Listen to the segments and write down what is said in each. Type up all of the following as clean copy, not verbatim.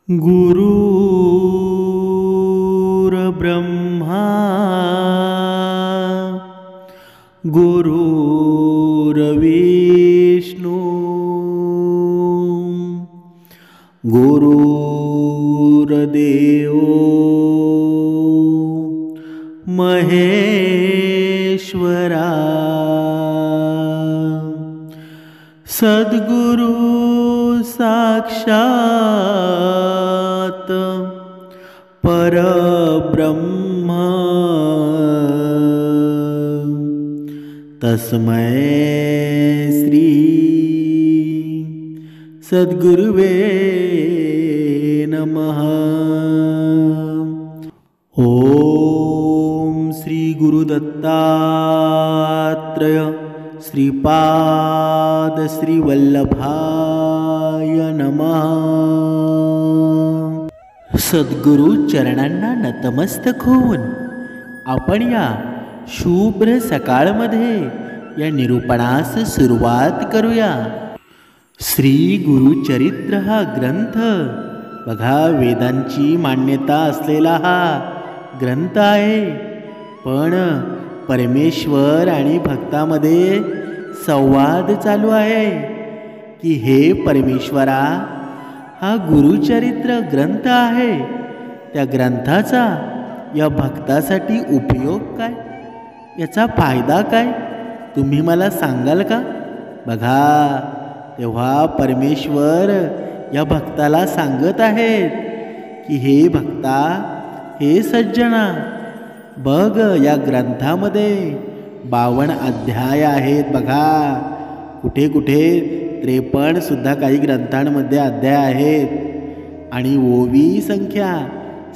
गुरुर्ब्रह्मा गुरुर्विष्णू गुरुर्देव महेश्वरा सद्गुरु साक्षात परब्रह्म तस्मै श्री सद्गुरुवे नमः। ओम श्री गुरुदत्तात्रेय श्रीपाद श्री वल्लभाय नमः। सद्गुरु चरणांना नतमस्तक होऊन आपण या शुभ्र सकाळमध्ये या निरूपणास सुरुवात करूया। श्री गुरुचरित्र हा ग्रंथ बघा, वेदांची मान्यता असलेला हा ग्रंथ आहे, पण परमेश्वर आणि भक्तामध्ये संवाद चालू आहे की हे परमेश्वरा, हा गुरुचरित्र ग्रंथ आहे, त्या ग्रंथाचा या भक्तासाठी उपयोग काय, याचा फायदा काय, तुम्ही मला सांगाल का? बघा, तेव्हा परमेश्वर या भक्ताला सांगत आहेत की हे भक्ता, हे सज्जना, बघ, या ग्रंथामध्ये 52 अध्याय आहेत बघा, कुठे कुठे 53 सुद्धा काही ग्रंथांमध्ये अध्याय आहेत, आणि ओवी संख्या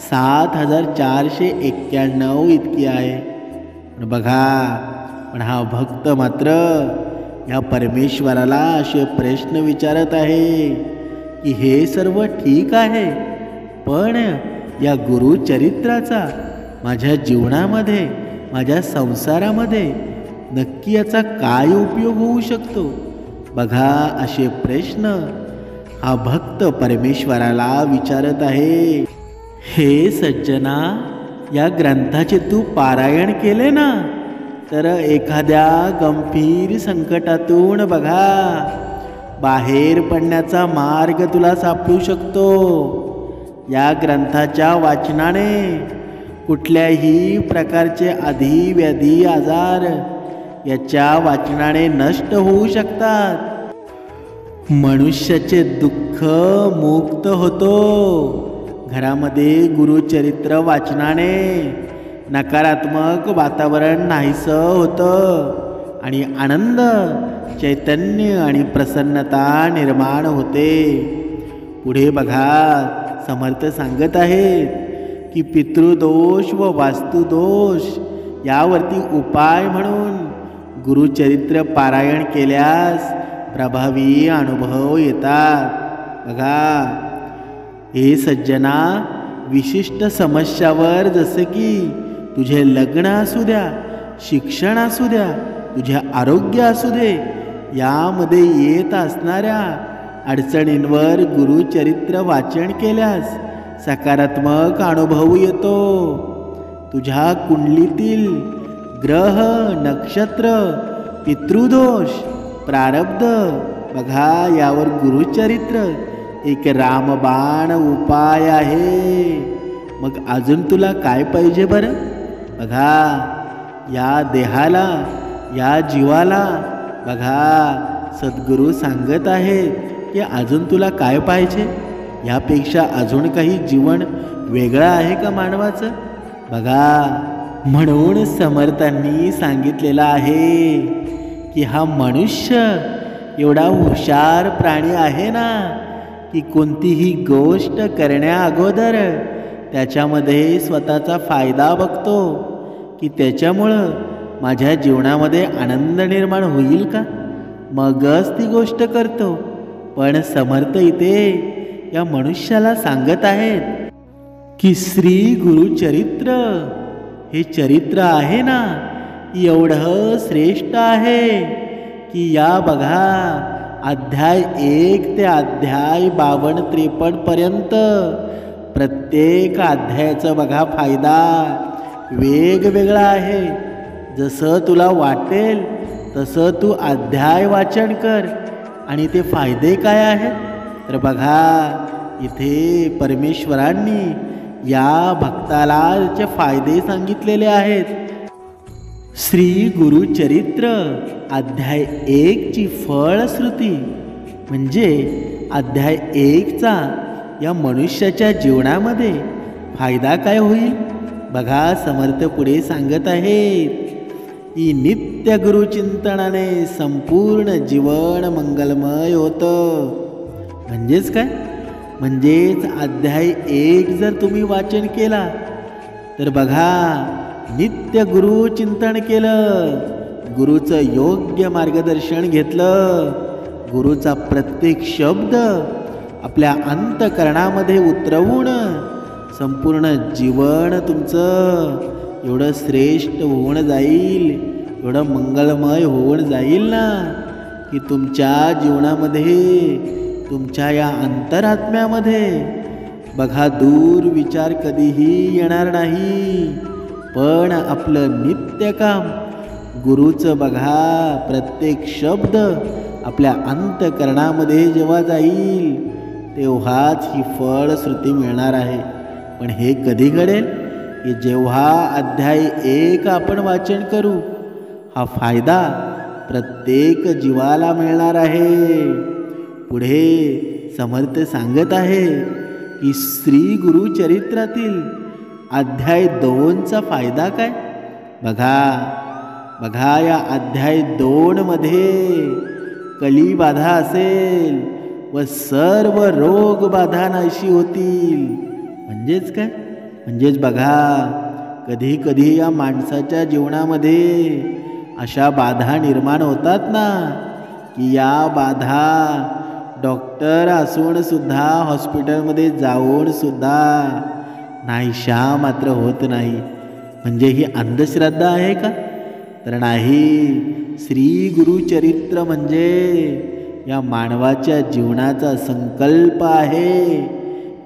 7491 इतकी आहे। पण बघा, पण हा भक्त मात्र या परमेश्वराला असे प्रश्न विचारत आहे की हे सर्व ठीक आहे, पण या गुरुचरित्राचा माझ्या जीवनामध्ये, माझ्या संसारामध्ये नक्की याचा काय उपयोग होऊ शकतो? बघा, असे प्रश्न हा भक्त परमेश्वराला विचारत आहे। हे सज्जना, या ग्रंथाचे तू पारायण केले ना, तर एखाद्या गंभीर संकटातून बघा बाहेर पडण्याचा मार्ग तुला सापडू शकतो। या ग्रंथाच्या वाचनाने कुठल्याही प्रकारचे आधी व्याधी आजार याच्या वाचनाने नष्ट होऊ शकतात। मनुष्याचे दुःख मुक्त होतो। घरामध्ये गुरुचरित्र वाचनाने नकारात्मक वातावरण नाहीसं होतं आणि आनंद, चैतन्य आणि प्रसन्नता निर्माण होते। पुढे बघा, समर्थ सांगत आहेत की पितृदोष व वास्तुदोष यावरती उपाय म्हणून गुरुचरित्र पारायण केल्यास प्रभावी अनुभव येतात। बघा, हे सज्जना, विशिष्ट समस्यावर, जसे की तुझे लग्न असू द्या, शिक्षण असू द्या, तुझे आरोग्य असू दे, यामध्ये येत असणाऱ्या अडचणींवर गुरुचरित्र वाचन केल्यास सकारात्मक अनुभव येतो। तुझ्या कुंडलीतील ग्रह, नक्षत्र, पितृदोष, प्रारब्ध, बघा, यावर गुरुचरित्र एक रामबाण उपाय आहे। मग अजून तुला काय पाहिजे बरं? बघा, या देहाला, या जीवाला, बघा, सद्गुरू सांगत आहेत की अजून तुला काय पाहिजे? यापेक्षा अजून काही जीवन वेगळं आहे का मानवाचं? बघा, म्हणून समर्थांनी सांगितलेलं आहे की हा मनुष्य एवढा हुशार प्राणी आहे ना, की कोणतीही गोष्ट करण्या अगोदर त्याच्यामध्ये स्वतःचा फायदा बघतो की त्याच्यामुळं माझ्या जीवनामध्ये आनंद निर्माण होईल का, मगच ती गोष्ट करतो। पण समर्थ इथे या मनुष्याला सांगत आहेत की श्री गुरुचरित्र हे चरित्र आहे ना, एवढं श्रेष्ठ आहे की या बघा अध्याय 1 ते अध्याय 52-53 पर्यंत प्रत्येक अध्यायाचा बघा फायदा वेगवेगळा आहे. जसं तुला वाटेल तसं तू अध्याय वाचन कर. आणि ते फायदे काय आहेत तर बघा इथे परमेश्वरांनी या भक्ताला त्याचे फायदे सांगितलेले आहेत. श्री गुरुचरित्र अध्याय 1 ची फळश्रुती म्हणजे अध्याय 1 चा या मनुष्याच्या जीवनामध्ये फायदा काय होईल बघा. समर्थ पुढे सांगत आहेत की नित्य गुरुचिंतनाने संपूर्ण जीवन मंगलमय होतं. म्हणजेच काय म्हणजेच अध्याय 1 जर तुम्ही वाचन केला तर बघा नित्य गुरु चिंतन केलं, गुरुचं योग्य मार्गदर्शन घेतलं, गुरुचा प्रत्येक शब्द आपल्या अंतःकरणामध्ये उतरवून संपूर्ण जीवन तुमचं एवढं श्रेष्ठ होऊन जाईल, एवढं मंगलमय होऊन जाईल ना की तुमच्या जीवनामध्ये तुमच्या या अंतरात्म्यामध्ये बघा दूर विचार कधीही येणार नाही. पण आपलं नित्य काम गुरुचं बघा प्रत्येक शब्द आपल्या अंतःकरणामध्ये जेव्हा जाईल तेव्हाच ही फळश्रुती मिळणार आहे. पण हे कधी घडेल की जेव्हा अध्याय 1 आपण वाचन करू. हा फायदा प्रत्येक जीवाला मिळणार आहे. पुढे समर्थ सांगत आहे की श्री गुरुचरित्रातील अध्याय 2 चा फायदा काय बघा या अध्याय 2 मध्ये कलीबाधा असेल व सर्व रोग बाधा नाहीशी होतील. म्हणजेच काय म्हणजेच बघा कधी कधी या माणसाच्या जीवनामध्ये अशा बाधा निर्माण होतात ना की या बाधा डॉक्टर असून सुद्धा हॉस्पिटलमध्ये जाऊन सुद्धा नाहीशा मात्र होत नाही. म्हणजे ही अंधश्रद्धा आहे का तर नाही. श्री गुरुचरित्र म्हणजे या मानवाच्या जीवनाचा संकल्प आहे,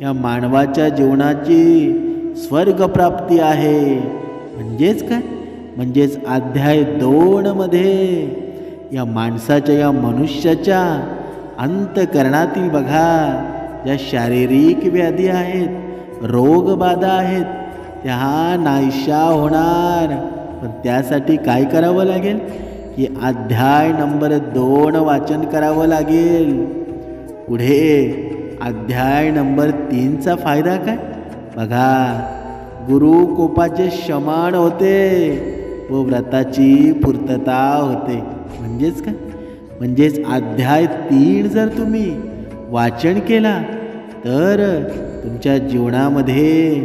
या मानवाच्या जीवनाची स्वर्गप्राप्ती आहे. म्हणजेच काय म्हणजेच अध्याय 2 मध्ये या माणसाच्या या मनुष्याच्या अंतःकरणातील बघा ज्या शारीरिक व्याधी आहेत, रोगबाधा आहेत त्या नाहीशा होणार. पण त्यासाठी काय करावं लागेल की अध्याय नंबर 2 वाचन करावं लागेल. पुढे अध्याय नंबर 3 चा फायदा काय बघा गुरु कोपाचे शमन होते व व्रताची पूर्तता होते. म्हणजेच काय म्हणजेच अध्याय 3 जर तुम्ही वाचन केला तर तुमच्या जीवनामध्ये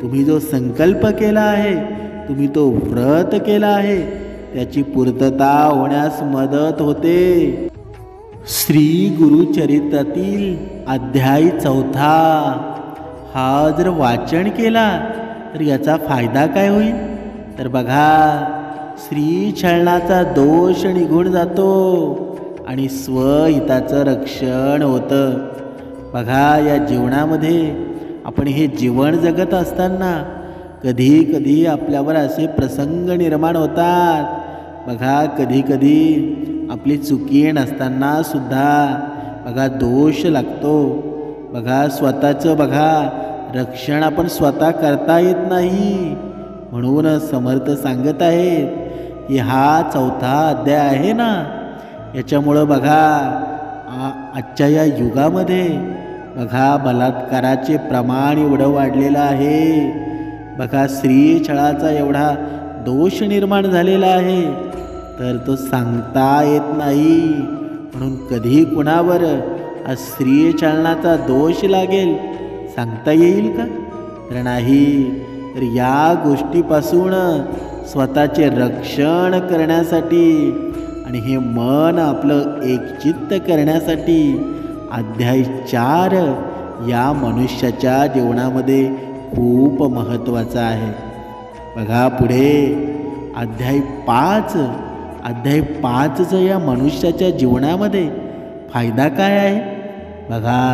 तुम्ही जो संकल्प केला आहे, तुम्ही तो व्रत केला आहे त्याची पूर्तता होण्यास मदत होते. श्री गुरुचरित्रातील अध्याय 4 हा जर वाचन केला तर याचा फायदा काय होईल तर बघा श्री छळणाचा दोष निघून जातो आणि स्वहिताचं रक्षण होतं. बघा या जीवनामध्ये आपण हे जीवन जगत असताना कधी कधी आपल्यावर असे प्रसंग निर्माण होतात. बघा कधी कधी आपली चुकी नसताना सुद्धा बघा दोष लागतो. बघा स्वतःचं बघा रक्षण आपण स्वतः करता येत नाही. म्हणून समर्थ सांगत आहेत की हा 4था अध्याय आहे ना याच्यामुळं बघा आजच्या या युगामध्ये बघा बलात्काराचे प्रमाण एवढं वाढलेलं आहे. बघा स्त्री छळाचा एवढा दोष निर्माण झालेला आहे तर तो सांगता येत नाही. म्हणून कधी कुणावर हा स्त्री छळाचा दोष लागेल सांगता येईल का तर नाही. तर या गोष्टीपासून स्वतःचे रक्षण करण्यासाठी आणि हे मन आपलं एकचित्त करण्यासाठी अध्याय 4 या मनुष्याच्या जीवनामध्ये खूप महत्त्वाचा आहे. बघा पुढे अध्याय 5 या मनुष्याच्या जीवनामध्ये फायदा काय आहे? बघा,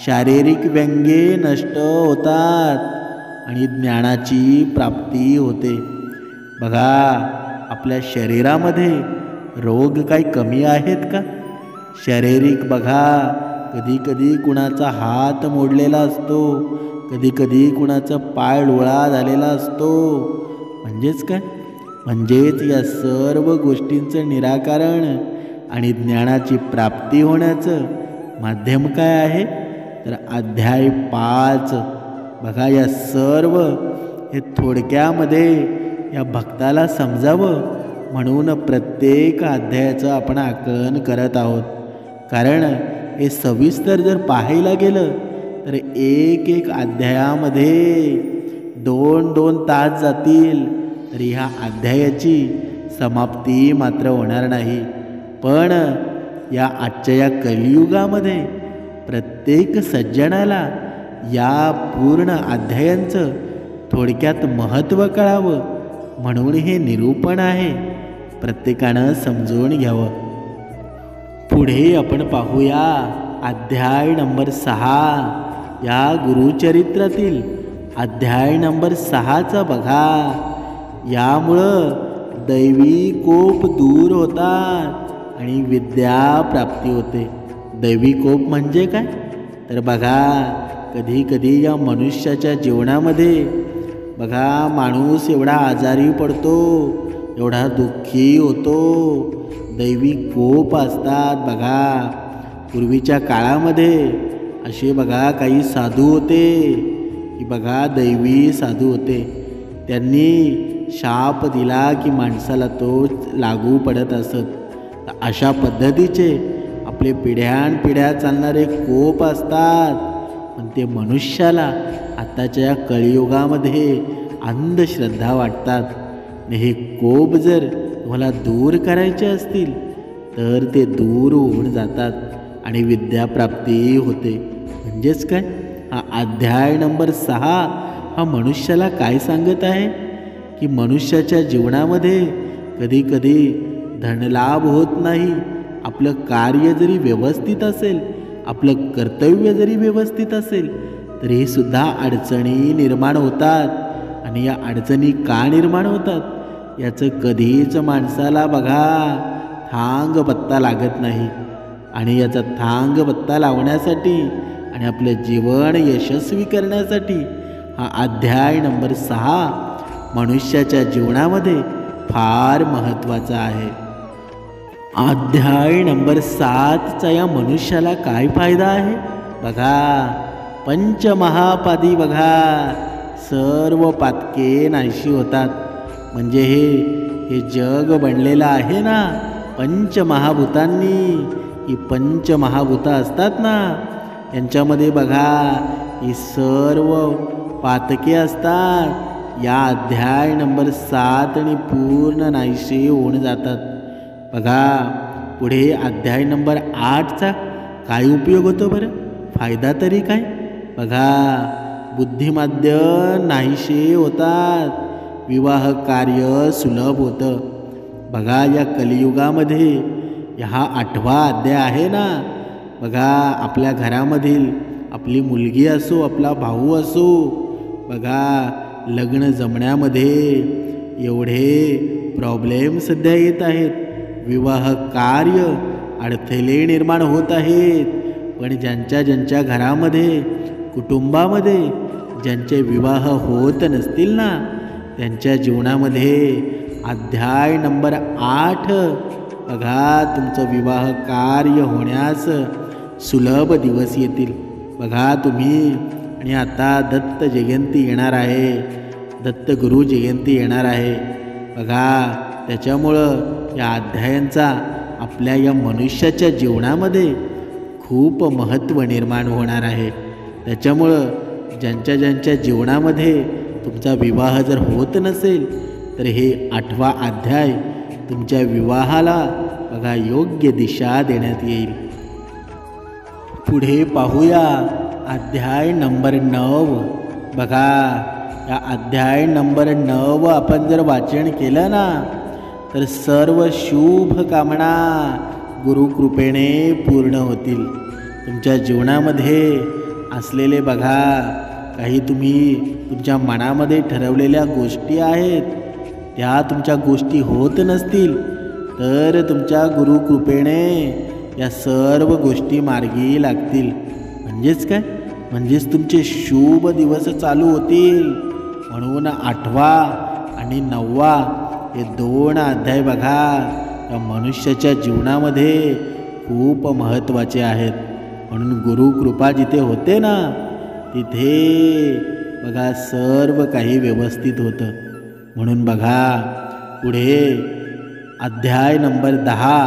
शारीरिक व्यंगे नष्ट होतात आणि ज्ञानाची प्राप्ती होते. बघा, आपल्या शरीरामध्ये रोग काही कमी आहेत का? शारीरिक बघा, कधी कधी कुणाचा हात मोडलेला असतो, कधी कधी कुणाचा पाय डोळा झालेला असतो. म्हणजेच काय? म्हणजेच या सर्व गोष्टींचं निराकरण आणि ज्ञानाची प्राप्ती होण्याचं माध्यम काय आहे? तर अध्याय 5. बघा, या सर्व हे थोडक्यामध्ये या भक्ताला समजावं म्हणून प्रत्येक अध्यायाचं आपण आकलन करत आहोत. कारण हे सविस्तर जर पाहायला गेलं तर एक एक अध्यायामध्ये 2-2 तास जातील, तर ह्या अध्यायाची समाप्ती मात्र होणार नाही. पण या आजच्या या कलियुगामध्ये प्रत्येक सज्जनाला या पूर्ण अध्यायांचं थोडक्यात महत्त्व कळावं म्हणून हे निरूपण आहे, प्रत्येकानं समजून घ्यावं. पुढे आपण पाहूया अध्याय नंबर 6. या गुरुचरित्रातील अध्याय नंबर 6चा बघा. यामुळं दैवी कोप दूर होतात आणि विद्या प्राप्ती होते. दैवी कोप म्हणजे काय? तर बघा, कधी कधी या मनुष्याच्या जीवनामध्ये बघा, माणूस एवढा आजारी पडतो, एवढा दुःखी होतो, दैवी कोप असतात. बघा, पूर्वीच्या काळामध्ये असे बघा काही साधू होते की बघा दैवी साधू होते. त्यांनी शाप दिला की माणसाला तो लागू पडत असत. अशा पद्धतीचे आपले पिढ्यानपिढ्या चालणारे कोप असतात. पण ते मनुष्याला आताच्या या कलियुगामध्ये अंधश्रद्धा वाटतात. आणि हे कोप जर तुम्हाला दूर करायचे असतील तर ते दूर होऊन जातात आणि विद्याप्राप्ती होते. म्हणजेच काय? हा अध्याय नंबर 6 हा मनुष्याला काय सांगत आहे की मनुष्याच्या जीवनामध्ये कधी कधी धनलाभ होत नाही. आपलं कार्य जरी व्यवस्थित असेल, आपलं कर्तव्य जरी व्यवस्थित असेल, तरी सुद्धा अडचणी निर्माण होतात. आणि या अडचणी का निर्माण होतात याचं कधीच माणसाला बघा थांग पत्ता लागत नाही. आणि याचा थांग पत्ता लावण्यासाठी आणि आपलं जीवन यशस्वी करण्यासाठी हा अध्याय नंबर 6 मनुष्याच्या जीवनामध्ये फार महत्त्वाचा आहे. अध्याय नंबर 7चा या मनुष्याला काय फायदा आहे? बघा, पंचमहापादी बघा, सर्व पातके नाहीशी होतात. म्हणजे हे जग बनलेलं आहे ना पंचमहाभूतांनी. ही पंचमहाभूतं असतात ना, यांच्यामध्ये बघा ही सर्व पातके असतात. या अध्याय नंबर 7 आणि पूर्ण नाहीशी होऊन जातात. बघा, पुढे अध्याय नंबर 8चा काय उपयोग होतो बरं? फायदा तरी काय? बघा, बुद्धिमाद्य नाहीसे होतात, विवाह कार्य सुलभ होतं. बघा, या कलियुगामध्ये हा 8वा अध्याय आहे ना. बघा, आपल्या घरामधील आपली मुलगी असो, आपला भाऊ असो, बघा लग्न जमण्यामध्ये एवढे प्रॉब्लेम सध्या येत आहेत. विवाह कार्य अडथळे निर्माण होत आहेत. पण ज्यांच्या घरामध्ये कुटुंबामध्ये ज्यांचे विवाह होत नसतील ना, त्यांच्या जीवनामध्ये अध्याय नंबर 8 बघा तुमचं विवाह कार्य होण्यास सुलभ दिवस येतील. बघा तुम्ही, आणि आता दत्त जयंती येणार आहे, दत्त गुरु जयंती येणार आहे. बघा, त्याच्यामुळं या अध्यायांचा आपल्या या मनुष्याच्या जीवनामध्ये खूप महत्त्व निर्माण होणार आहे. त्याच्यामुळं ज्यांच्या जीवनामध्ये तुमचा विवाह जर होत नसेल तर हे 8वा अध्याय तुमच्या विवाहाला बघा योग्य दिशा देण्यात येईल. पुढे पाहूया अध्याय नंबर 9. बघा, या अध्याय नंबर 9 आपण जर वाचन केलं ना तर सर्व शुभ कामना गुरुकृपेने पूर्ण होतील. तुमच्या जीवनामध्ये असलेले बघा काही तुम्ही तुमच्या मनामध्ये ठरवलेल्या गोष्टी आहेत, त्या तुमच्या गोष्टी होत नसतील तर तुमच्या गुरुकृपेने या सर्व गोष्टी मार्गी लागतील. म्हणजेच काय, म्हणजेच तुमचे शुभ दिवस चालू होतील. म्हणून 8वा आणि 9वा हे 2 अध्याय बघा या मनुष्याच्या जीवनामध्ये खूप महत्त्वाचे आहेत. म्हणून गुरुकृपा जिथे होते ना तिथे बघा सर्व काही व्यवस्थित होतं. म्हणून बघा पुढे अध्याय नंबर 10,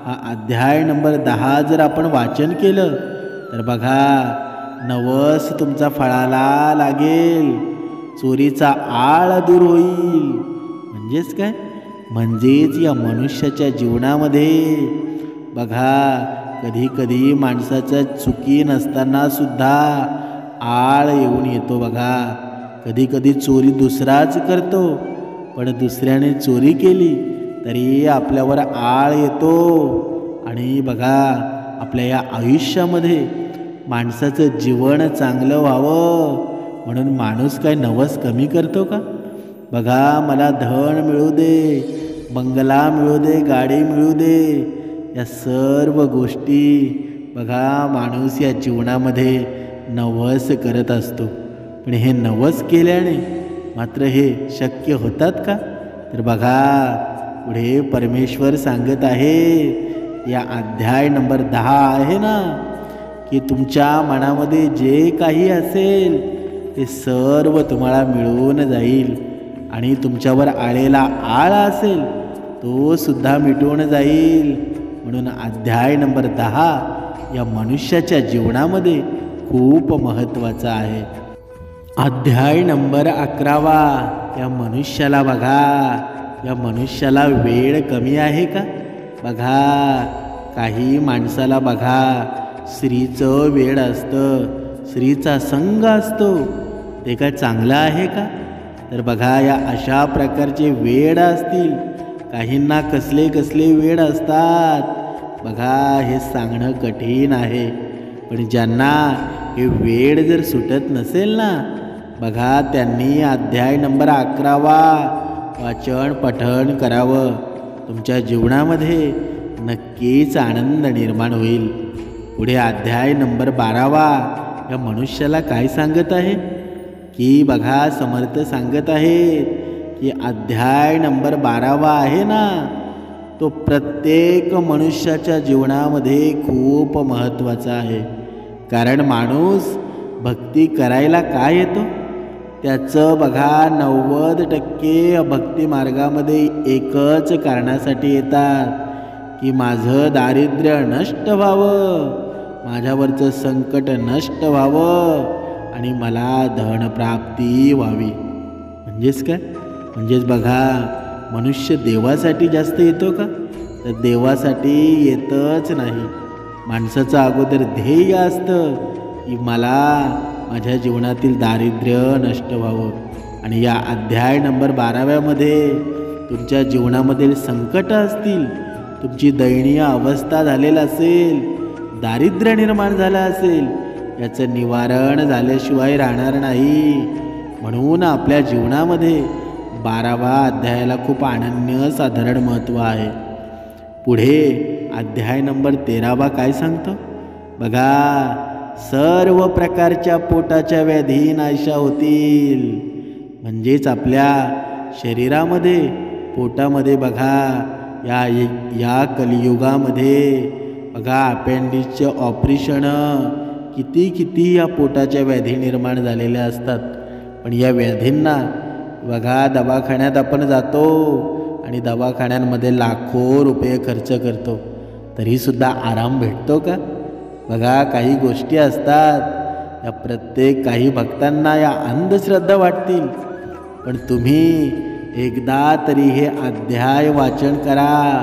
हा अध्याय नंबर 10 जर आपण वाचन केलं तर बघा नवस तुमचा फळाला लागेल, चोरीचा आळ दूर होईल. म्हणजेच काय, म्हणजेच या मनुष्याच्या जीवनामध्ये बघा कधी कधी माणसाच्या चुकी नसताना सुद्धा आळ येऊन येतो. बघा कधी कधी चोरी दुसराच करतो, पण दुसऱ्याने चोरी केली तरी आपल्यावर आळ येतो. आणि बघा आपल्या या आयुष्यामध्ये माणसाचं जीवन चांगलं व्हावं म्हणून माणूस काय नवस कमी करतो का? बघा मला धन मिळू दे, बंगला मिळू दे, गाडी मिळू दे, या सर्व गोष्टी बघा माणूस या जीवनामध्ये नवस करत असतो. पण हे नवस केल्याने मात्र हे शक्य होतात का? तर बघा पुढे परमेश्वर सांगत आहे या अध्याय नंबर 10 आहे ना की तुमच्या मनामध्ये जे काही असेल ते सर्व तुम्हाला मिळून जाईल आणि तुमच्यावर आलेला आळ असेल तो सुद्धा मिटून जाईल. म्हणून अध्याय नंबर 10 या मनुष्याच्या जीवनामध्ये खूप महत्त्वाचा आहे. अध्याय नंबर 11 या मनुष्याला बघा, या मनुष्याला वेळ कमी आहे का? बघा काही माणसाला बघा स्त्रीचं वेळ असतं, स्त्रीचा संग असतो, ते काय चांगलं आहे का? तर बघा या अशा प्रकारचे वेळ असतील. काहींना कसले कसले वेळ असतात बघा हे सांगणं कठीण आहे. पण ज्यांना हे वेळ जर सुटत नसेल ना बघा त्यांनी अध्याय नंबर 11 वाचन पठण करावं. तुमच्या जीवनामध्ये नक्कीच आनंद निर्माण होईल. पुढे अध्याय नंबर 12 या मनुष्याला काय सांगत आहे की बघा समर्थ सांगत आहेत की अध्याय नंबर 12 आहे ना तो प्रत्येक मनुष्याच्या जीवनामध्ये खूप महत्त्वाचा आहे. कारण माणूस भक्ती करायला काय येतो त्याचं बघा 90% भक्ती मार्गामध्ये एकच कारणासाठी येतात की माझं दारिद्र्य नष्ट व्हावं, माझ्यावरचं संकट नष्ट व्हावं आणि मला धनप्राप्ती व्हावी. म्हणजेच काय, म्हणजेच बघा मनुष्य देवासाठी जास्त येतो का? तर देवासाठी येतच नाही. माणसाचं अगोदर ध्येय असतं की मला माझ्या जीवनातील दारिद्र्य नष्ट व्हावं. आणि या अध्याय नंबर 12 तुमच्या जीवनामधील संकट असतील, तुमची दयनीय अवस्था झालेली असेल, दारिद्र्य निर्माण झालं असेल, याचं निवारण झाल्याशिवाय राहणार नाही. म्हणून आपल्या जीवनामध्ये 12व्या अध्यायाला खूप अनन्यसाधारण महत्त्व आहे. पुढे अध्याय नंबर 13 काय सांगतो बघा सर्व प्रकारच्या पोटाच्या व्याधी नाहीशा होतील. म्हणजेच आपल्या शरीरामध्ये पोटामध्ये बघा या कलियुगामध्ये बघा अपेंडिक्सचे ऑपरेशन किती या पोटाच्या व्याधी निर्माण झालेल्या असतात. पण या व्याधींना बघा दवाखान्यात आपण जातो आणि दवाखान्यांमध्ये लाखो रुपये खर्च करतो तरीसुद्धा आराम भेटतो का? बघा काही गोष्टी असतात या प्रत्येक काही भक्तांना या अंधश्रद्धा वाटतील, पण तुम्ही एकदा तरी हे अध्याय वाचन करा,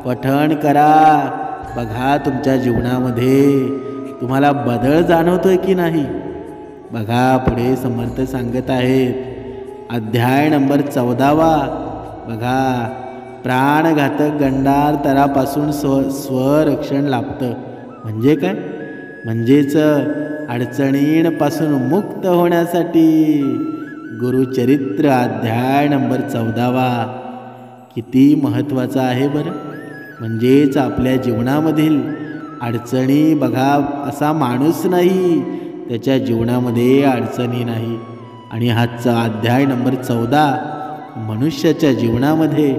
पठण करा. बघा तुमच्या जीवनामध्ये तुम्हाला बदल जाणवतोय की नाही. बघा पुढे समर्थ सांगत आहेत अध्याय नंबर 14 बघा प्राणघातक गंडार तरापासून स्वरक्षण लाभतं. म्हणजे काय? म्हणजेच अडचणींपासून मुक्त होण्यासाठी गुरुचरित्र अध्याय नंबर 14 किती महत्त्वाचा आहे बरं. म्हणजेच आपल्या जीवनामधील अडचणी बघा, असा माणूस नाही त्याच्या जीवनामध्ये अडचणी नाही. आणि हाचा अध्याय नंबर 14 मनुष्याच्या जीवनामध्ये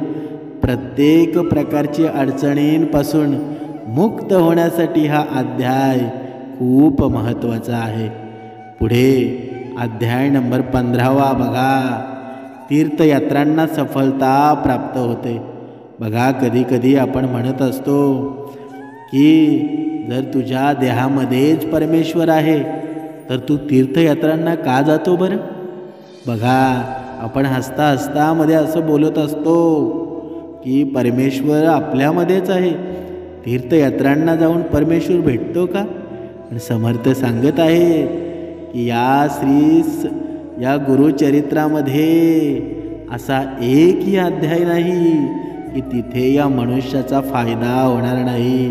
प्रत्येक प्रकारची अडचणींपासून मुक्त होण्यासाठी हा अध्याय खूप महत्त्वाचा आहे. पुढे अध्याय नंबर 15 बघा, तीर्थयात्रांना सफलता प्राप्त होते. बघा, कधी कधी आपण म्हणत असतो की जर तुझ्या देहामध्येच परमेश्वर आहे तर तू तीर्थयात्रांना का जातो बरं. बघा, आपण हसता हसता मध्ये असं बोलत असतो की परमेश्वर आपल्यामध्येच आहे, तीर्थयात्रांना जाऊन परमेश्वर भेटतो का. पण समर्थ सांगत आहे की या गुरुचरित्रामध्ये असा एकही अध्याय नाही की तिथे या मनुष्याचा फायदा होणार नाही.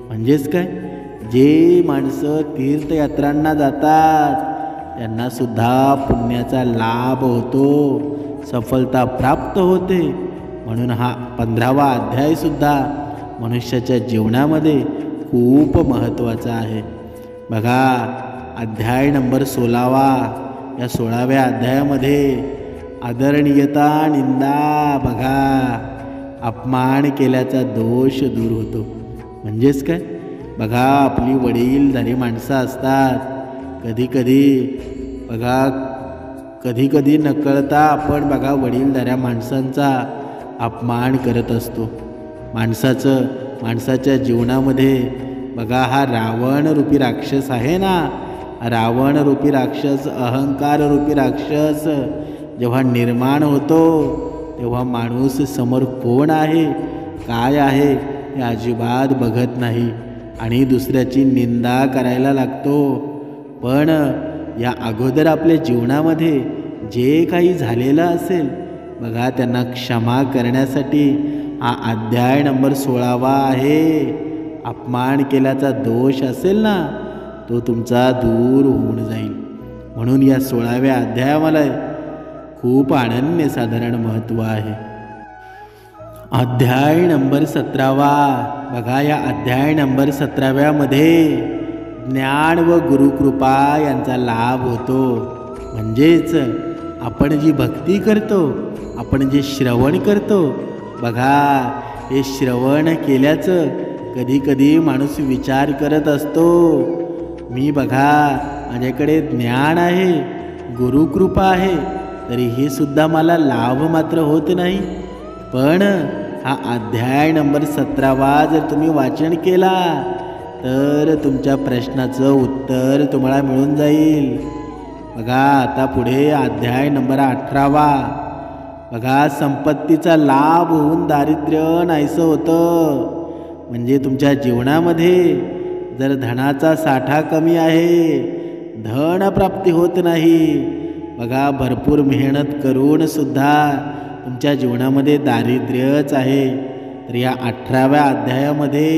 म्हणजेच काय, जे माणसं तीर्थयात्रांना जातात त्यांना सुद्धा पुण्याचा लाभ होतो, सफलता प्राप्त होते. म्हणून हा 15वा अध्याय सुद्धा मनुष्याच्या जीवनामध्ये खूप महत्त्वाचा आहे. बघा, अध्याय नंबर 16 या 16व्या अध्यायामध्ये आदरणीयता निंदा, बघा, अपमान केल्याचा दोष दूर होतो. म्हणजेच काय, बघा, आपली वडीलधारी माणसं असतात, कधी कधी नकळता आपण बघा वडीलधाऱ्या माणसांचा अपमान करत असतो. माणसाच्या जीवनामध्ये बघा हा रावण रूपी राक्षस आहे ना, रावण रूपी राक्षस, अहंकार रूपी राक्षस जेव्हा निर्माण होतो तेव्हा माणूस समोर कोण आहे, काय आहे हे अजिबात बघत नाही आणि दुसऱ्याची निंदा करायला लागतो. पण या अगोदर आपल्या जीवनामध्ये जे काही झालेलं असेल बघा, त्यांना क्षमा करण्यासाठी हा अध्याय नंबर 16 आहे. अपमान केल्याचा दोष असेल ना, तो तुमचा दूर होऊन जाईल. म्हणून या 16व्या अध्यायाला खूप अनन्यसाधारण महत्त्व आहे. अध्याय नंबर 17 बघा, या अध्याय नंबर 17व्यामध्ये ज्ञान व गुरुकृपा यांचा लाभ होतो. म्हणजेच आपण जी भक्ती करतो, आपण जे श्रवण करतो, बघा, हे श्रवण केल्याचं कधी कधी माणूस विचार करत असतो, मी बघा माझ्याकडे ज्ञान आहे, गुरुकृपा आहे, तरीही सुद्धा मला लाभ मात्र होत नाही. पण हा अध्याय नंबर 17 जर तुम्ही वाचन केला तर तुमच्या प्रश्नाचं उत्तर तुम्हाला मिळून जाईल. बघा, आता पुढे अध्याय नंबर 18 बघा, संपत्तीचा लाभ होऊन दारिद्र्य नाहीसं होतं. म्हणजे तुमच्या जीवनामध्ये जर धनाचा साठा कमी आहे, धन प्राप्ती होत नाही, बघा, भरपूर मेहनत करून सुद्धा तुमच्या जीवनामध्ये दारिद्र्यच आहे, तर या 18व्या अध्यायामध्ये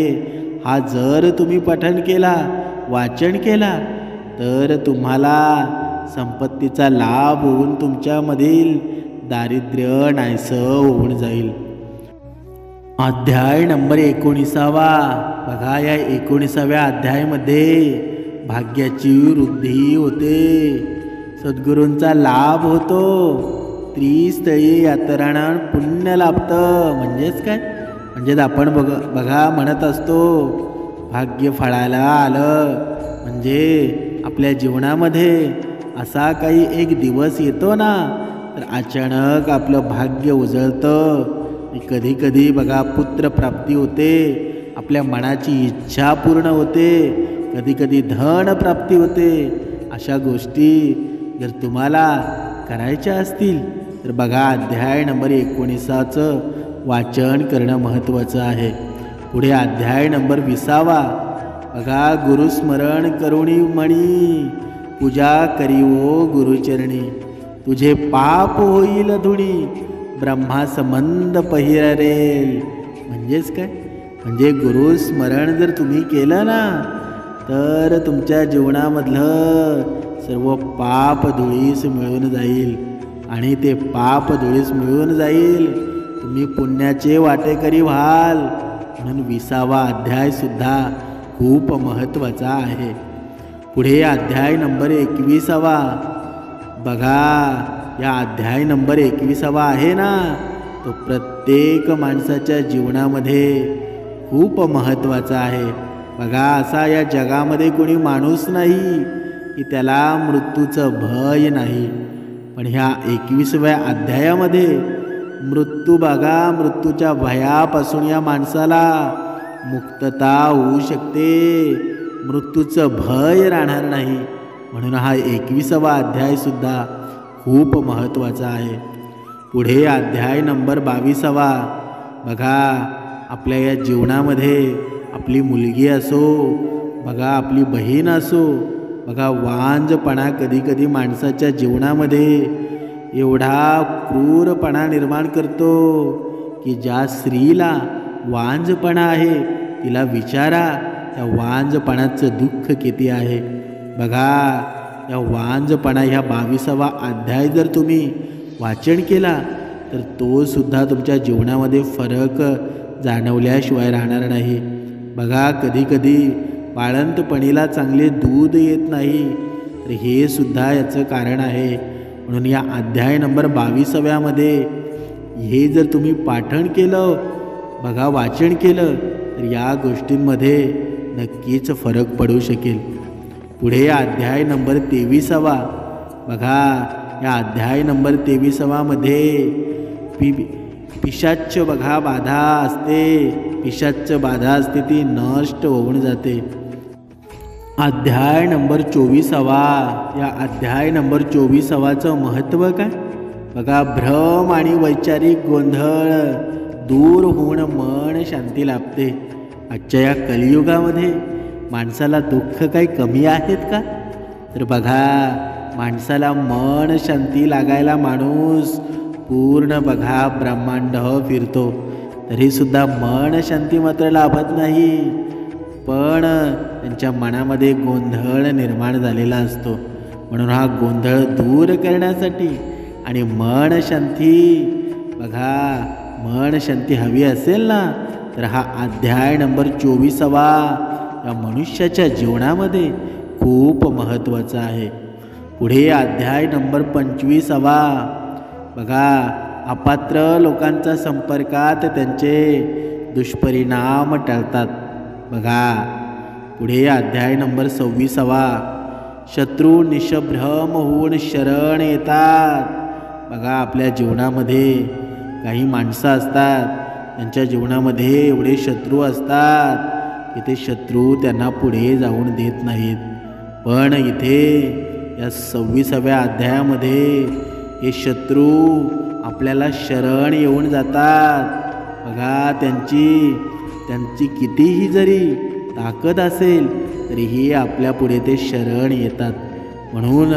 हा जर तुम्ही पठण केला, वाचन केला, तर तुम्हाला संपत्तीचा लाभ होऊन तुमच्यामधील दारिद्र्य नाहीसं होऊन जाईल. अध्याय नंबर 19 बघा, या 19व्या अध्यायामध्ये भाग्याची वृद्धी होते, सद्गुरूंचा लाभ होतो, त्रिस्थळी यात्रांना पुण्य लाभतं. म्हणजेच काय, म्हणजेच आपण बघा म्हणत असतो भाग्य फळायला आलं, म्हणजे आपल्या जीवनामध्ये असा काही एक दिवस येतो ना, तर अचानक आपलं भाग्य उजळतं. कधी कधी बघा पुत्रप्राप्ती होते, आपल्या मनाची इच्छा पूर्ण होते, कधी कधी धन प्राप्ती होते. अशा गोष्टी जर तुम्हाला करायच्या असतील तर बघा अध्याय नंबर 19चं वाचन करणं महत्त्वाचं आहे. पुढे अध्याय नंबर 20 बघा, गुरुस्मरण करुणी मणी, पूजा करीवो गुरुचरणी, तुझे पाप होईल धुणी, ब्रह्मासंबंध पहिरेल. म्हणजेच काय, म्हणजे गुरु स्मरण जर तुम्ही केलं ना, तर तुमच्या जीवनामधलं सर्व पाप धुळीस मिळून जाईल. आणि ते पाप धुळीस मिळून जाईल, तुम्ही पुण्याचे वाटेकरी व्हाल. म्हणून 20वा अध्याय सुद्धा खूप महत्त्वाचा आहे. पुढे अध्याय नंबर 21वा बघा. या अध्याय नंबर 21वा आहे ना, तो प्रत्येक माणसाच्या जीवनामध्ये खूप महत्त्वाचा आहे. बघा, असा या जगामध्ये कोणी माणूस नाही की त्याला मृत्यूचं भय नाही. पण ह्या 21व्या अध्यायामध्ये मृत्यू बघा, मृत्यूच्या भयापासून या माणसाला मुक्तता होऊ शकते. मृत्यूचं भय राहणार नाही. म्हणून हा 21वा अध्यायसुद्धा खूप महत्त्वाचा आहे. पुढे अध्याय नंबर 22वा बघा. आपल्या या जीवनामध्ये आपली मुलगी असो, बघा आपली बहीण असो, बघा वांजपणा कधीकधी माणसाच्या जीवनामध्ये एवढा क्रूरपणा निर्माण करतो की ज्या स्त्रीला वांजपणा आहे तिला विचारा त्या वांजपणाचं दुःख किती आहे. बघा, या वांजपणा ह्या 22वा अध्याय जर तुम्ही वाचन केला तर तो सुद्धा तुमच्या जीवनामध्ये फरक जाणवल्याशिवाय राहणार नाही. बघा, कधीकधी बाळंतपणीला चांगले दूध येत नाही, तर हे सुद्धा याचं कारण आहे. म्हणून या अध्याय नंबर 22व्यामध्ये हे जर तुम्ही पाठन केलं, बघा वाचन केलं, तर या गोष्टींमध्ये नक्कीच फरक पडू शकेल. पुढे अध्याय नंबर 23वा बघा. या अध्याय नंबर 23मध्ये पिशाच्च बघा बाधा असते. पिशाच्च बाधा असते, ती नष्ट होऊन जाते. अध्याय नंबर 24वा. या अध्याय नंबर 24वाचं महत्त्व काय बघा. भ्रम आणि वैचारिक गोंधळ दूर होऊन मन शांती लाभते. आजच्या या कलियुगामध्ये माणसाला दुःख काही कमी आहेत का? तर बघा, माणसाला मन शांती लागायला माणूस पूर्ण बघा ब्रह्मांड फिरतो, तरीसुद्धा मन शांती मात्र लाभत नाही. पण त्यांच्या मनामध्ये गोंधळ निर्माण झालेला असतो. म्हणून हा गोंधळ दूर करण्यासाठी आणि मन शांती बघा, मन शांती हवी असेल ना, तर हा अध्याय नंबर 24वा या मनुष्याच्या जीवनामध्ये खूप महत्त्वाचा आहे. पुढे अध्याय नंबर 25वा बघा. अपात्र लोकांच्या संपर्कात त्यांचे दुष्परिणाम टळतात. बघा, पुढे अध्याय नंबर 26वा. शत्रू निशभ्रम होऊन शरण येतात. बघा, आपल्या जीवनामध्ये काही माणसं असतात, त्यांच्या जीवनामध्ये एवढे शत्रू असतात की ते शत्रू त्यांना पुढे जाऊन देत नाहीत. पण इथे या 26व्या अध्यायामध्ये हे शत्रू आपल्याला शरण येऊन जातात. बघा, त्यांची कितीही जरी ताकद असेल तरीही आपल्या पुढे ते शरण येतात. म्हणून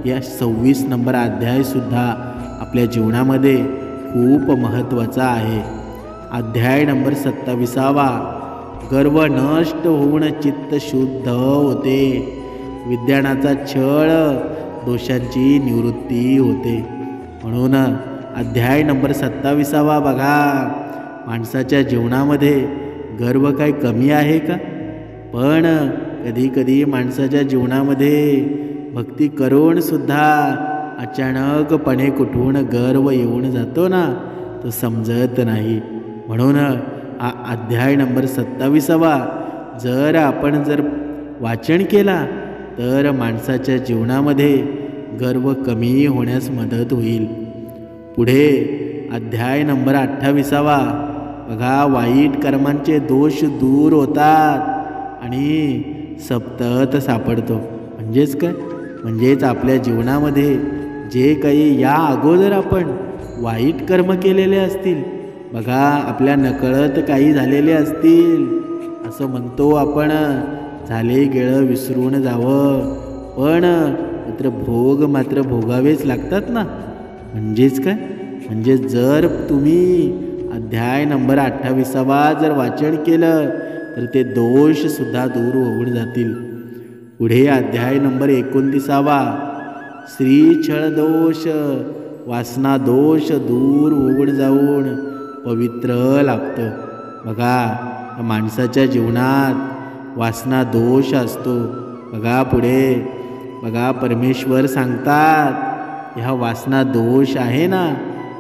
या 26 नंबर अध्यायसुद्धा आपल्या जीवनामध्ये खूप महत्त्वाचा आहे. अध्याय नंबर 27वा. गर्व नष्ट होऊन चित्त शुद्ध होते. विज्ञानाचा छळ दोषांची निवृत्ती होते. म्हणून अध्याय नंबर 27वा बघा. माणसाच्या जीवनामध्ये गर्व काय कमी आहे का? पण कधीकधी माणसाच्या जीवनामध्ये भक्ती करून सुद्धा अचानकपणे कुठून गर्व येऊन जातो ना, तो समजत नाही. म्हणून हा अध्याय नंबर 27वा जर आपण वाचन केला तर माणसाच्या जीवनामध्ये गर्व कमी होण्यास मदत होईल. पुढे अध्याय नंबर 28वा बघा. वाईट कर्मांचे दोष दूर होतात आणि सप्तत सापडतो. म्हणजेच काय, म्हणजेच आपल्या जीवनामध्ये जे काही या अगोदर आपण वाईट कर्म केलेले असतील, बघा आपल्या नकळत काही झालेले असतील, असं म्हणतो आपण, झाले गेलं विसरून जावं, पण मात्र भोग मात्र भोगावेच लागतात ना. म्हणजेच काय, म्हणजे जर तुम्ही अध्याय नंबर 28 जर वाचन केलं तर ते दोषसुद्धा दूर होऊन जातील. पुढे अध्याय नंबर 29 श्रीछळ दोष वासना दोष दूर होऊन जाऊन पवित्र लागतं. बघा माणसाच्या जीवनात वासना दोष असतो. बघा पुढे बघा परमेश्वर सांगतात ह्या वासना दोष आहे ना.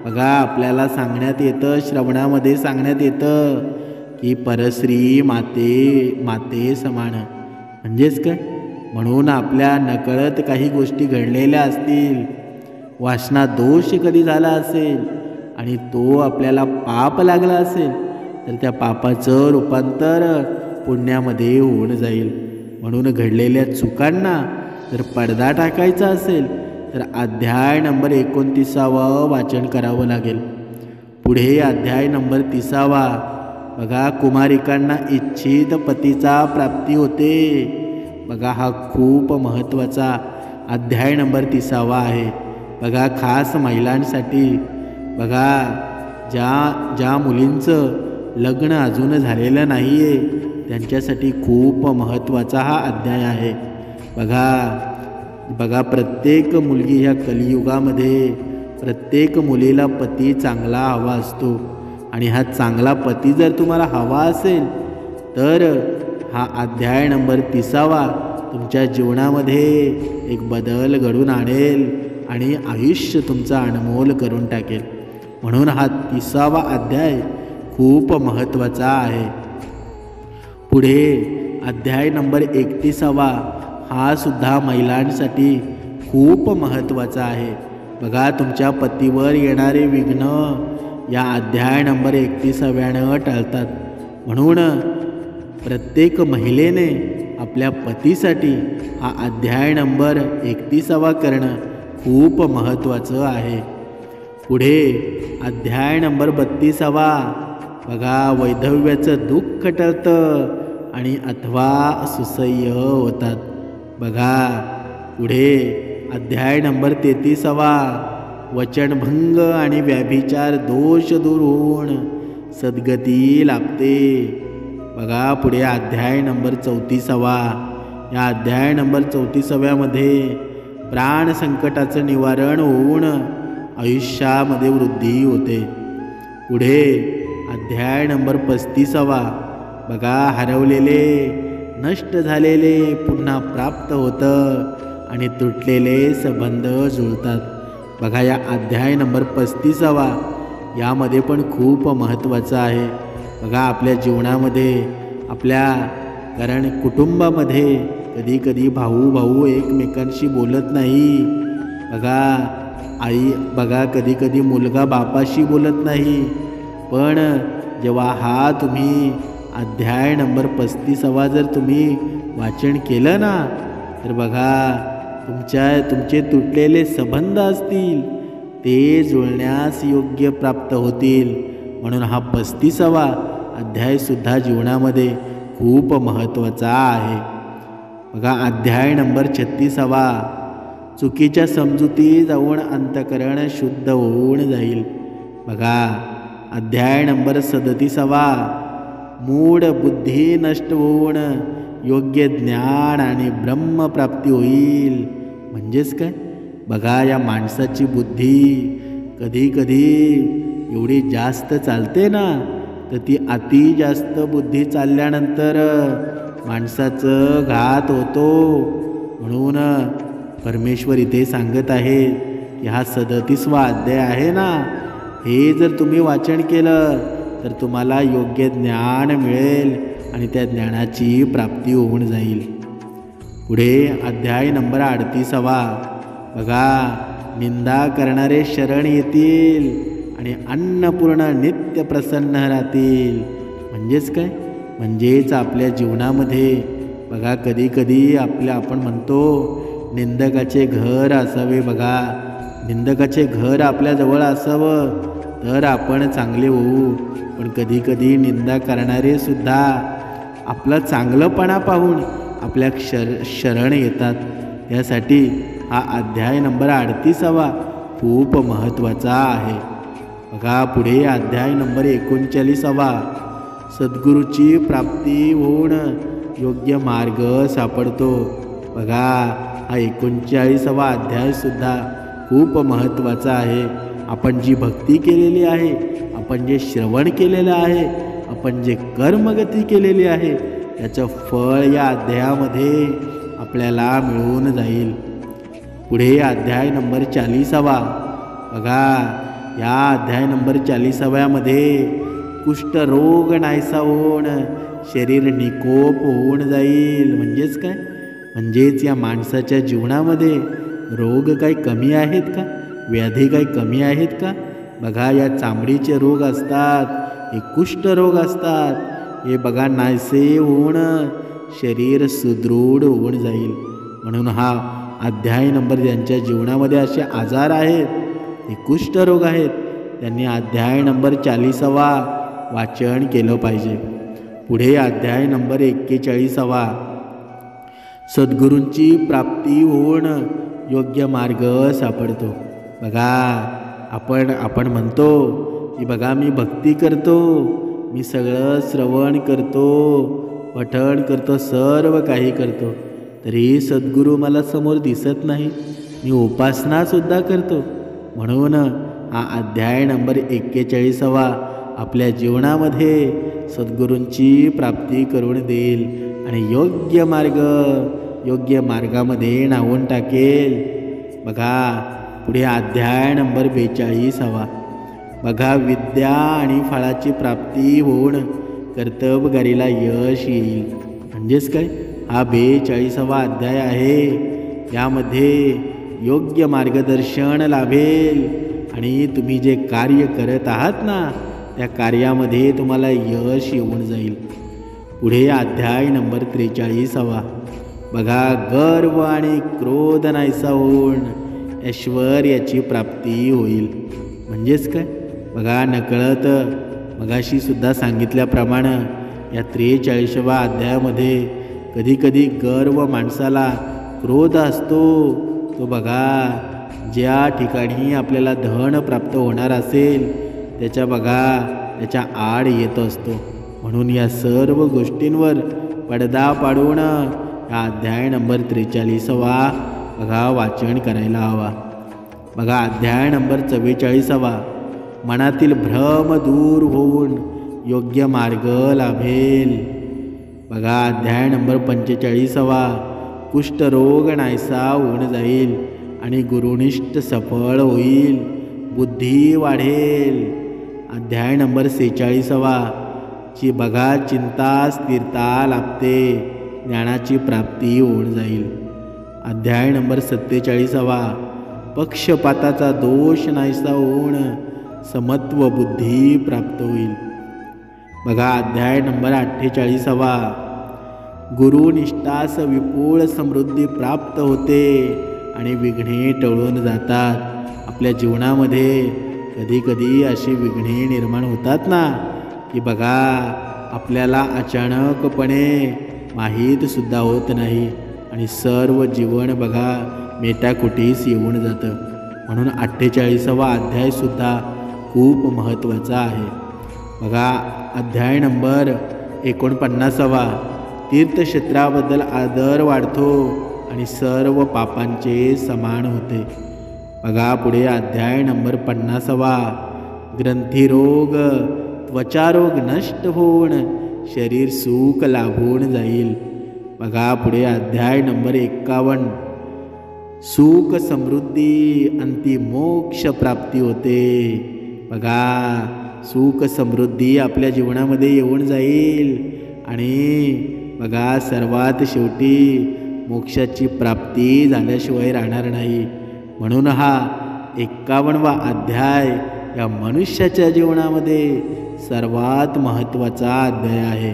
बघा आपल्याला सांगण्यात येतं, श्रवणामध्ये सांगण्यात येतं की परश्री माते समान. म्हणजेच काय, म्हणून आपल्या नकळत काही गोष्टी घडलेल्या असतील, वासना दोष कधी झाला असेल आणि तो आपल्याला पाप लागला असेल तर त्या पापाचं रूपांतर पुण्यामध्ये होऊन जाईल. म्हणून घडलेल्या चुकांना जर पडदा टाकायचा असेल तर अध्याय नंबर 29 वाचन करावं लागेल. पुढे अध्याय नंबर 30 बघा कुमारिकांना इच्छित पतीचा प्राप्ती होते. बघा हा खूप महत्त्वाचा अध्याय नंबर 30 आहे. बघा खास महिलांसाठी. बघा ज्या मुलींचं लग्न अजून झालेलं नाही आहे त्यांच्यासाठी खूप महत्त्वाचा हा अध्याय आहे. बघा प्रत्येक मुलगी ह्या कलियुगामध्ये प्रत्येक मुलीला पती चांगला हवा असतो आणि हा चांगला पती जर तुम्हाला हवा असेल तर हा अध्याय नंबर 30 तुमच्या जीवनामध्ये एक बदल घडून आणेल आणि आयुष्य तुमचं अनमोल करून टाकेल. म्हणून हा 30वा अध्याय खूप महत्त्वाचा आहे. पुढे अध्याय नंबर 31 हा सुद्धा महिलांसाठी खूप महत्त्वाचा आहे. बघा तुमच्या पतीवर येणारे विघ्न या अध्याय नंबर 31 टळतात. म्हणून प्रत्येक महिलेने आपल्या पतीसाठी हा अध्याय नंबर 31 करणं खूप महत्त्वाचं आहे. पुढे अध्याय नंबर 32 बघा वैधव्याचं दुःख टळतं आणि अथवा सुसह्य होतात. बघा पुढे अध्याय नंबर 33 वचनभंग आणि व्याभिचार दोष दूर होऊन सद्गती लाभते. बघा पुढे अध्याय नंबर 34 या अध्याय नंबर 34 प्राण संकटाचं निवारण होऊन आयुष्यामध्ये वृद्धी होते. पुढे अध्याय नंबर 35 बघा हरवलेले नष्ट झालेले पुन्हा प्राप्त होतं आणि तुटलेले संबंध जुळतात. बघा या अध्याय नंबर 35 यामध्ये पण खूप महत्त्वाचं आहे. बघा आपल्या जीवनामध्ये कारण कुटुंबामध्ये कधी भाऊ एकमेकांशी बोलत नाही. बघा कधी मुलगा बापाशी बोलत नाही. पण जेव्हा हा तुम्ही अध्याय नंबर 35 जर तुम्ही वाचन केलं ना तर बघा तुमचे तुटलेले संबंध असतील ते जुळण्यास योग्य प्राप्त होतील. म्हणून हा 35वा अध्यायसुद्धा जीवनामध्ये खूप महत्त्वाचा आहे. बघा अध्याय नंबर 36 चुकीच्या समजुती जाऊन अंतकरण शुद्ध होऊन जाईल. बघा अध्याय नंबर 37 मूढ बुद्धी नष्ट होऊन योग्य ज्ञान आणि ब्रह्मप्राप्ती होईल. म्हणजेच काय, बघा या माणसाची बुद्धी कधी एवढी जास्त चालते ना तर ती अति जास्त बुद्धी चालल्यानंतर माणसाचं घात होतो. म्हणून परमेश्वर इथे सांगत आहे की हा 37वा अध्याय आहे ना, हे जर तुम्ही वाचन केलं तर तुम्हाला योग्य ज्ञान मिळेल आणि त्या ज्ञानाची प्राप्ती होऊन जाईल. पुढे अध्याय नंबर 38 बघा निंदा करणारे शरण येतील आणि अन्नपूर्ण नित्य प्रसन्न राहतील. म्हणजेच काय, म्हणजेच आपल्या जीवनामध्ये बघा कधी आपण म्हणतो निंदकाचे घर असावे. बघा निंदकाचे घर आपल्याजवळ असावं तर आपण चांगले होऊ. पण कधी निंदा करणारे सुद्धा आपलं चांगलंपणा पाहून आपल्या शरण येतात. त्यासाठी हा अध्याय नंबर 38 खूप महत्त्वाचा आहे. बघा पुढे अध्याय नंबर 39वा. सद्गुरूची प्राप्ती होऊन योग्य मार्ग सापडतो. बघा हा 39वा अध्याय सुद्धा खूप महत्त्वाचा आहे. आपण जी भक्ती केलेली आहे, आपण जे श्रवण केलेलं आहे, आपण जे कर्मगती केलेली आहे, त्याचं फळ या अध्यायामध्ये आपल्याला मिळून जाईल. पुढे अध्याय नंबर 40वा. बघा या अध्याय नंबर 40व्यामध्ये कुष्ठरोग नाहीसा होऊन शरीर निकोप होऊन जाईल. म्हणजेच काय? म्हणजेच या माणसाच्या जीवनामध्ये रोग काही कमी आहेत का? व्याधी काही कमी आहेत का? बघा या चामडीचे रोग असतात, हे कुष्ठरोग असतात, हे बघा नाहीसे होऊन शरीर सुदृढ होऊन जाईल. म्हणून हा अध्याय नंबर ज्यांच्या जीवनामध्ये असे आजार आहेत, हे कुष्ठरोग आहेत, त्यांनी अध्याय नंबर 40वा वाचन केलं पाहिजे. पुढे अध्याय नंबर 41वा. सद्गुरूंची प्राप्ती होऊन योग्य मार्ग सापडतो. बघा आपण म्हणतो की बघा मी भक्ती करतो, मी सगळं श्रवण करतो, पठण करतो, सर्व काही करतो, तरी सद्गुरू मला समोर दिसत नाही. मी उपासनासुद्धा करतो. म्हणून हा अध्याय नंबर 41वा आपल्या जीवनामध्ये सद्गुरूंची प्राप्ती करून देईल आणि योग्य मार्गामध्ये नावून टाकेल. बघा पुढे अध्याय नंबर 42वा. बघा विद्या आणि फळाची प्राप्ती होऊन कर्तबगारीला यश येईल. म्हणजेच काय? हा 42वा अध्याय आहे. यामध्ये योग्य मार्गदर्शन लाभेल आणि तुम्ही जे कार्य करत आहात ना, त्या कार्यामध्ये तुम्हाला यश येऊन जाईल. पुढे अध्याय नंबर 43वा. बघा गर्व आणि क्रोध नाहीसा होऊन ऐश्वर्याची प्राप्ती होईल. म्हणजेच काय? बघा नकळत मगाशी सुद्धा सांगितल्याप्रमाणे या 43व्या अध्यायामध्ये कधीकधी गर्व माणसाला, क्रोध असतो, तो बघा ज्या ठिकाणी आपल्याला धन प्राप्त होणार असेल त्याच्या आड येत असतो. म्हणून या सर्व गोष्टींवर पडदा पाडून हा अध्याय नंबर 43वा बघा वाचन करायला हवा. बघा अध्याय नंबर 44वा. मनातील भ्रम दूर होऊन योग्य मार्ग लाभेल. बघा अध्याय नंबर 45वा. कुष्ठरोग नाहीसा होऊन जाईल आणि गुरुनिष्ठ सफळ होईल, बुद्धी वाढेल. अध्याय नंबर 46वा. ची बघा चिंता स्थिरता लाभते, ज्ञानाची प्राप्ती होऊन जाईल. अध्याय नंबर 47वा. पक्षपाताचा दोष नाहीसा होऊन समत्व बुद्धी प्राप्त होईल. बघा अध्याय नंबर 48वा. गुरुनिष्ठास विपुल समृद्धी प्राप्त होते आणि विघ्ने टळून जातात. आपल्या जीवनामध्ये कधीकधी अशी विघ्ने निर्माण होतात ना, की बघा आपल्याला अचानकपणे माहीतसुद्धा होत नाही आणि सर्व जीवन बघा मेटाकुटीस येऊन जातं. म्हणून 48वा अध्यायसुद्धा खूप महत्त्वाचा आहे. बघा अध्याय नंबर 49वा. तीर्थक्षेत्राबद्दल आदर वाढतो आणि सर्व पापांचे समान होते. बघा पुढे अध्याय नंबर 50वा. ग्रंथीरोग त्वचारोग नष्ट होऊन शरीर सुख लाभून जाईल. बघा पुढे अध्याय नंबर 51. सुख समृद्धी अंती मोक्ष प्राप्ती होते. बघा सुख समृद्धी आपल्या जीवनामध्ये येऊन जाईल आणि बघा सर्वात शेवटी मोक्षाची प्राप्ती झाल्याशिवाय राहणार नाही. म्हणून हा 51वा अध्याय या मनुष्याच्या जीवनामध्ये सर्वात महत्त्वाचा अध्याय आहे.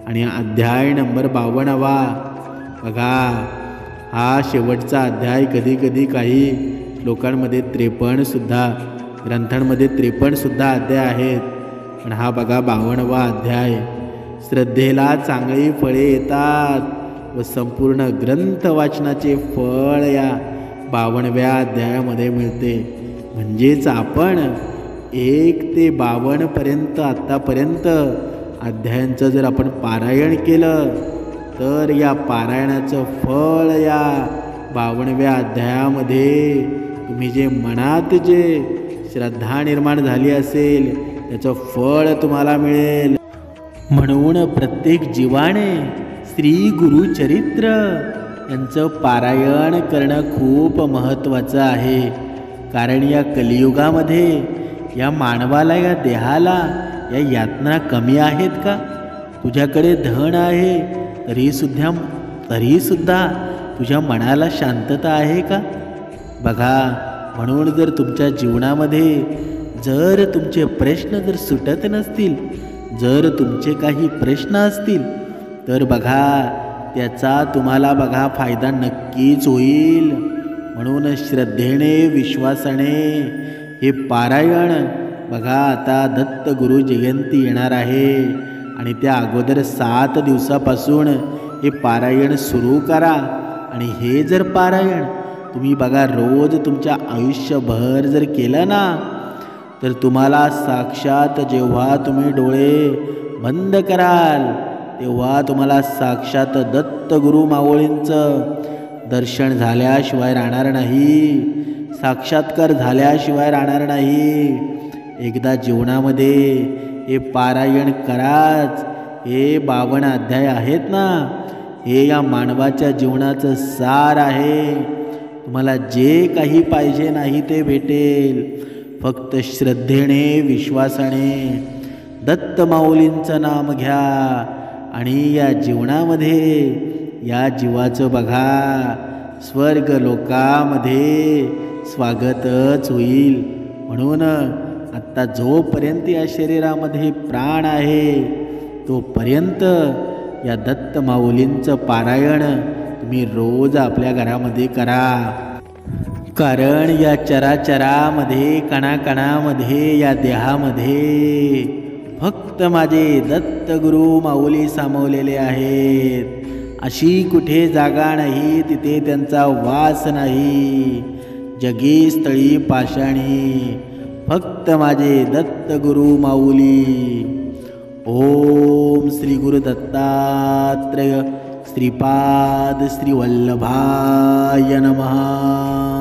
आणि अध्याय नंबर 52वा. बघा हा शेवटचा अध्याय. कधीकधी काही श्लोकांमध्ये 53सुद्धा, ग्रंथांमध्ये 53सुद्धा अध्याय आहेत, पण हा बघा 52वा अध्याय. श्रद्धेला चांगली फळे येतात व संपूर्ण ग्रंथ वाचनाचे फळ या 52व्या अध्यायामध्ये मिळते. म्हणजेच आपण 1 ते 52 पर्यंत आत्तापर्यंत अध्यायांचं जर आपण पारायण केलं तर या पारायणाचं फळ या 52व्या अध्यायामध्ये तुम्ही जे मनात जे श्रद्धा निर्माण झाली असेल त्याचं फळ तुम्हाला मिळेल. म्हणून प्रत्येक जीवाने श्री गुरुचरित्र यांचं पारायण करणं खूप महत्त्वाचं आहे. कारण या कलियुगामध्ये या मानवाला, या देहाला या यातना कमी आहेत का? तुझ्याकडे धन आहे तरीसुद्धा तुझ्या मनाला शांतता आहे का? बघा, म्हणून जर तुमच्या जीवनामध्ये जर तुमचे प्रश्न जर सुटत नसतील, जर तुमचे काही प्रश्न असतील तर बघा त्याचा तुम्हाला बघा फायदा नक्कीच होईल. म्हणून श्रद्धेने, विश्वासाने हे पारायण बघा. आता दत्त गुरु जयंती येणार आहे आणि त्या अगोदर 7 दिवसापासून हे पारायण सुरू करा. आणि हे जर पारायण तुम्ही बघा रोज तुमच्या आयुष्यभर जर केलं ना तर तुम्हाला साक्षात जेव्हा तुम्ही डोळे बंद कराल तेव्हा तुम्हाला साक्षात दत्त गुरु माऊलींचं दर्शन झाल्याशिवाय राहणार नाही, साक्षात्कार झाल्याशिवाय राहणार नाही. एकदा जीवनामध्ये हे पारायण कराच. हे 52 अध्याय आहेत ना, हे या मानवाच्या जीवनाचं सार आहे. तुम्हाला जे काही पाहिजे नाही ते भेटेल. फक्त श्रद्धेने, विश्वासाने दत्त माऊलींचं नाम घ्या आणि या जीवनामध्ये या जीवाचं बघा स्वर्ग लोकामध्ये स्वागतच होईल. म्हणून आत्ता जोपर्यंत या शरीरामध्ये प्राण आहे तोपर्यंत या दत्त माऊलींचं पारायण तुम्ही रोज आपल्या घरामध्ये करा. कारण या चराचरामध्ये, कणाकणामध्ये, या देहामध्ये फक्त माझे दत्त गुरु माऊली सामावलेले आहेत. अशी कुठे जागा नाही तिथे त्यांचा वास नाही. जगी स्थळी पाषाणी फक्त माझे दत्त गुरु माऊली. ओम श्री गुरु दत्तात्रेय श्रीपाद श्री वल्लभाय नमः.